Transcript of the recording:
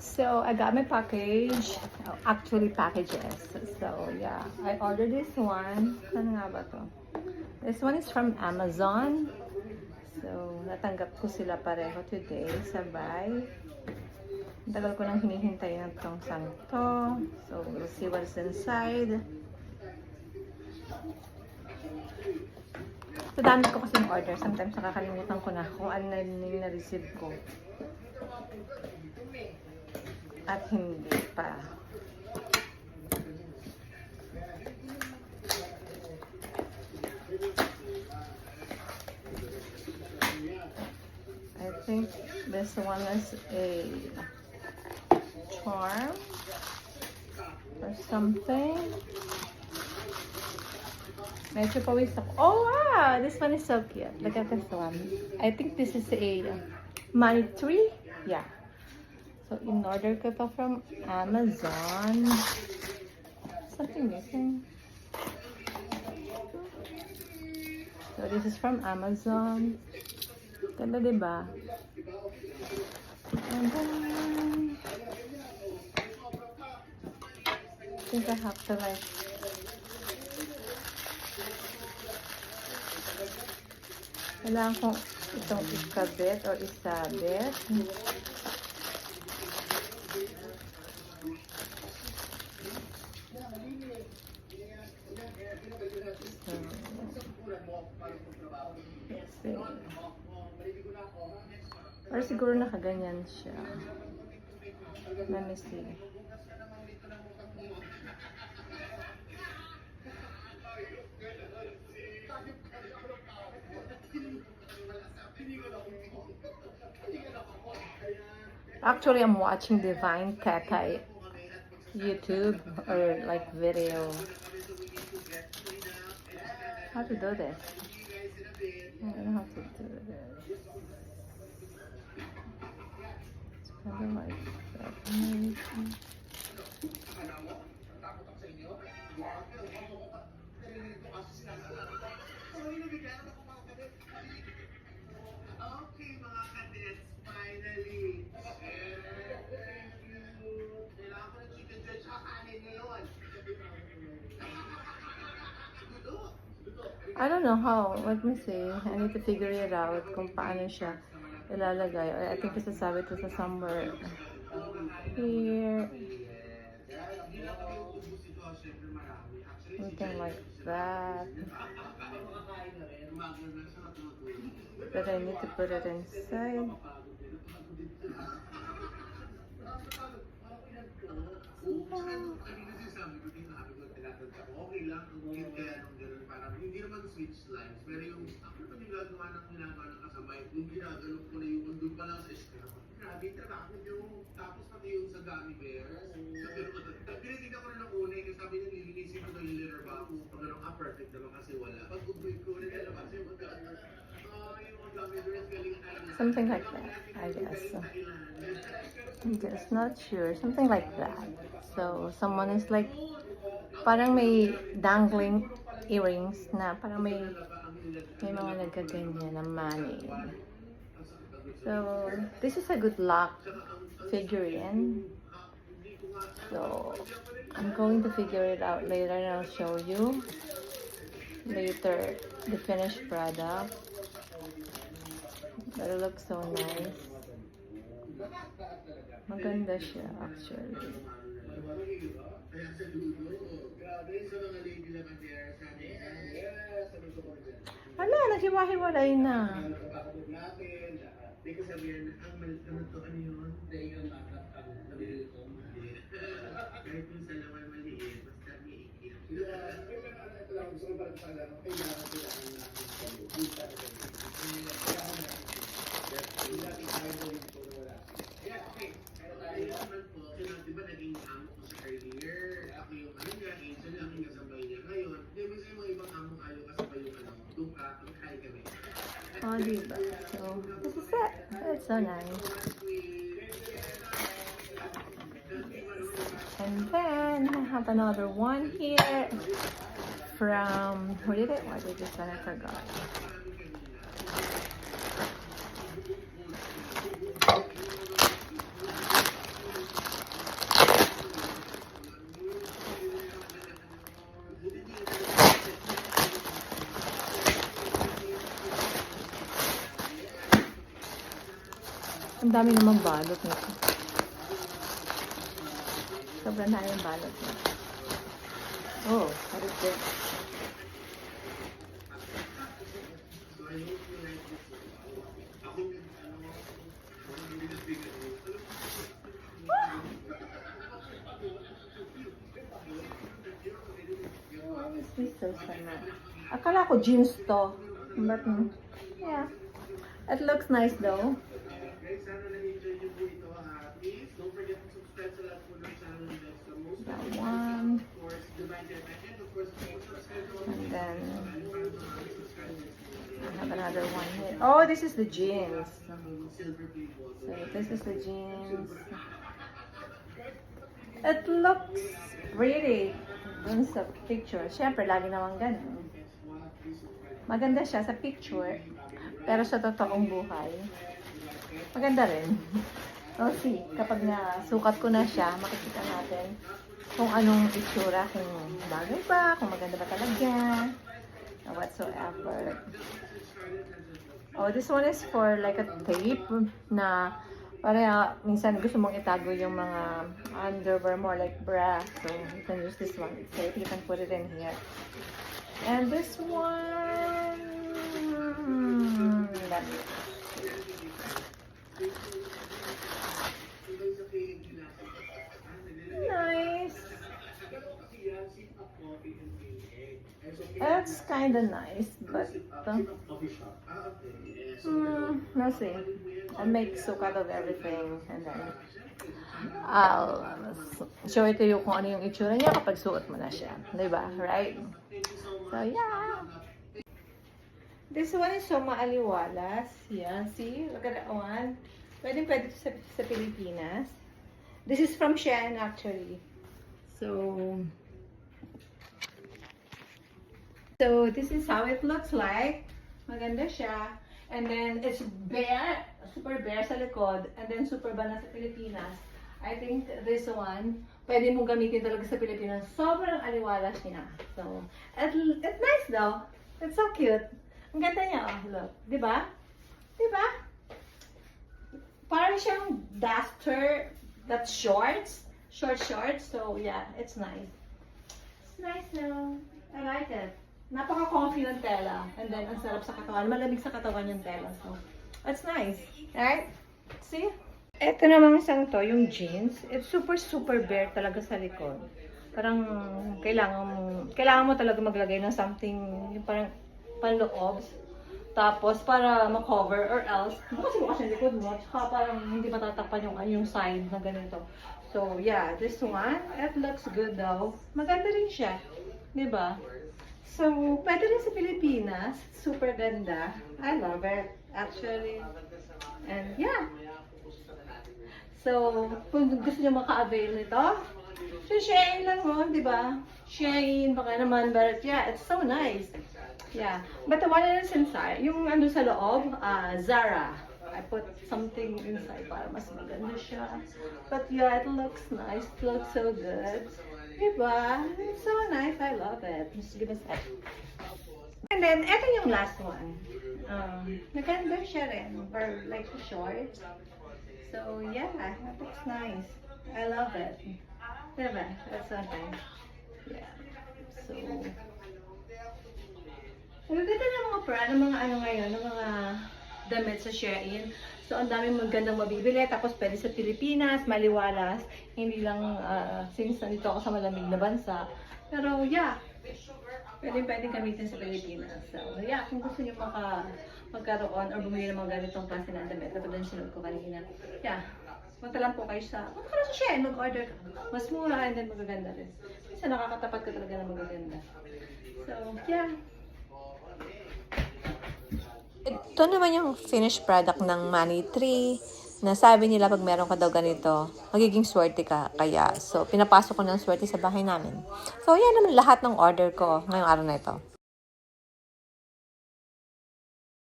So I got my package, actually packages. So yeah, I ordered this one. Ano nga ba to? This one is from Amazon. So natanggap ko sila pareho today, sabay. Ang tagal ko nang hinihintay ng tong sang to. So we'll see what's inside. So dami ko kasing order. Sometimes nakakalimutan ko na kung ano na yung na-receive ko. At hindi pa. I think this one is a charm or something. Medyo pawis ako. Oh wow! This one is so cute. Look at this one. I think this is a money tree. Yeah. So, in-order ko pa from Amazon. Something missing. So, this is from Amazon. Ganda, diba? And then, I think I have to like kailangan kong itong ikabit or isabit. Let's see. Or siguro nakaganyan siya. Let me see. Actually, I'm watching Divine Teta YouTube or like video. How to do this? I don't know how to do this. It's kind of like that. Okay, mga kadets, finally. Kailangan ko ng chicken joy tsaka kanin ngayon. I don't know how. Let me see. I need to figure it out kung paano siya ilalagay. Or I think isasabi to sa somewhere here. Something like that. But I need to put it inside. Okay lang kung kaya nung gano'n, parang hindi naman switch lines, pero yung ako naman yung ginagawa ng kasabay, yung ginagano ko na yung doon pa lang sa eskwela. Grabe, trabaho yung tapos pati yung sa gummy bears. Pinitignan ko na ng una, kasi sabi niya nilinisin ko na yung litter box. Pag ano perfect naman kasi wala. Pag ubuin ko, nilabas yung mga gummy bears, galing tayo. Something like that, I guess. I'm just not sure. Something like that. So, someone is like, parang may dangling earrings na parang may mga nagkaganyan na money. So, this is a good luck figurine. So, I'm going to figure it out later and I'll show you later the finished product. But it looks so nice. Maganda siya actually. Wala, naghiwa-hiwalay na. Hindi ko sabihin, ano to, ano yun? Kahit yung sa laman maliit, basta miikit. Ito lang, gusto ko parang pala, kailangan natin Kaya naman po, di ba naging amo ko sa earlier? Ako yung ano niya, Angel lang yung kasabay niya. Ngayon, di ba sa mga ibang amo ayaw kasabay yung ano, tuka, tungkay kami. Oh, diba? So, this is it. It's so nice. And then, I have another one here from, who did it? What did this one? I forgot. Ang dami naman balot nito. Sobrang na yung balot nito. Oh, harap din. Why is this so sana? Akala ko jeans to. But, yeah. It looks nice though. Guys, sana na-enjoy niyo po ito. Please, don't forget to subscribe sa lahat po ng channel ng Next the Most. That one. Of course, divide your time. And of course, subscribe to And then, subscribe. I have another one here. Oh, this is the jeans. Silver people. So, this is the jeans. It looks pretty dun sa picture. Siyempre, lagi naman ganun. Maganda siya sa picture, pero sa totoong buhay, maganda rin. So, see, kapag nasukat ko na siya, makikita natin kung anong itsura, kung bagay ba, kung maganda ba talaga, or whatsoever. Oh, this one is for like a tape na para minsan gusto mong itago yung mga underwear mo, like bra. So, you can use this one. It's safe. You can put it in here. And this one... Nice. It's kind of nice, but... let's see. I'll make sukat of everything and then I'll show it to you kung ano yung itsura niya kapag suot mo na siya. Diba? Right? So, yeah. This one is so maaliwalas. Yeah, see? Look at that one. Pwede sa Pilipinas. This is from Shein actually. So, this is how it looks like. Maganda siya. And then, it's bare, super bare sa likod, and then super bana sa Pilipinas. I think this one, pwede mong gamitin talaga sa Pilipinas. Sobrang aliwalas niya. So, it's nice though. It's so cute. Ang ganda niya, oh, look. Diba? Diba? Parang siyang duster that's shorts. Short shorts. So, yeah, it's nice. It's nice now. I like it. Napaka-comfy ng tela. And then, ang sarap sa katawan. Malamig sa katawan yung tela. So, that's nice. Alright? See? Ito namang isang to, yung jeans. It's super, super bare talaga sa likod. Parang, kailangan mo talaga maglagay ng something, yung parang panloob. Tapos, para ma-cover or else, bukas yung likod mo. Tsaka parang hindi matatakpan yung side na ganito. So, yeah, this one, it looks good though. Maganda rin siya. Diba? So, pwede rin sa Pilipinas. Super ganda. I love it, actually. And, yeah. So, kung gusto nyo maka-avail nito, so Shein lang mo, di ba? Shein, baka naman, but yeah, it's so nice. Yeah. But the one that is inside, yung ando sa loob, Zara. I put something inside para mas maganda siya. But yeah, it looks nice. It looks so good. Diba? It's so nice. I love it. Just give a sec. And then, eto yung last one. Naganda siya rin. Or like short. So, yeah. That looks nice. I love it. Diba? That's so nice. Yeah. So, ang ganda ng mga ng mga ano ngayon, ng mga damit sa Shein. So, ang daming magandang mabibili. Tapos, pwede sa Pilipinas, maliwalas. Hindi lang, since nandito ako sa malamig na bansa. Pero, yeah. Pwedeng gamitin sa Pilipinas. So, yeah. Kung gusto nyo magkaroon or bumili ng mga ganitong klase ng damit, dapat din sinod ko kanina. Yeah. Punta lang po kayo punta ka lang sa Shein, mag-order ka. Mas mura and then magaganda rin. Minsan nakakatapat ka talaga na magaganda. So, yeah. Ito naman yung finished product ng Money Tree na sabi nila pag meron ka daw ganito, magiging swerte ka. Kaya, so, pinapasok ko ng swerte sa bahay namin. So, yan naman lahat ng order ko ngayong araw na ito.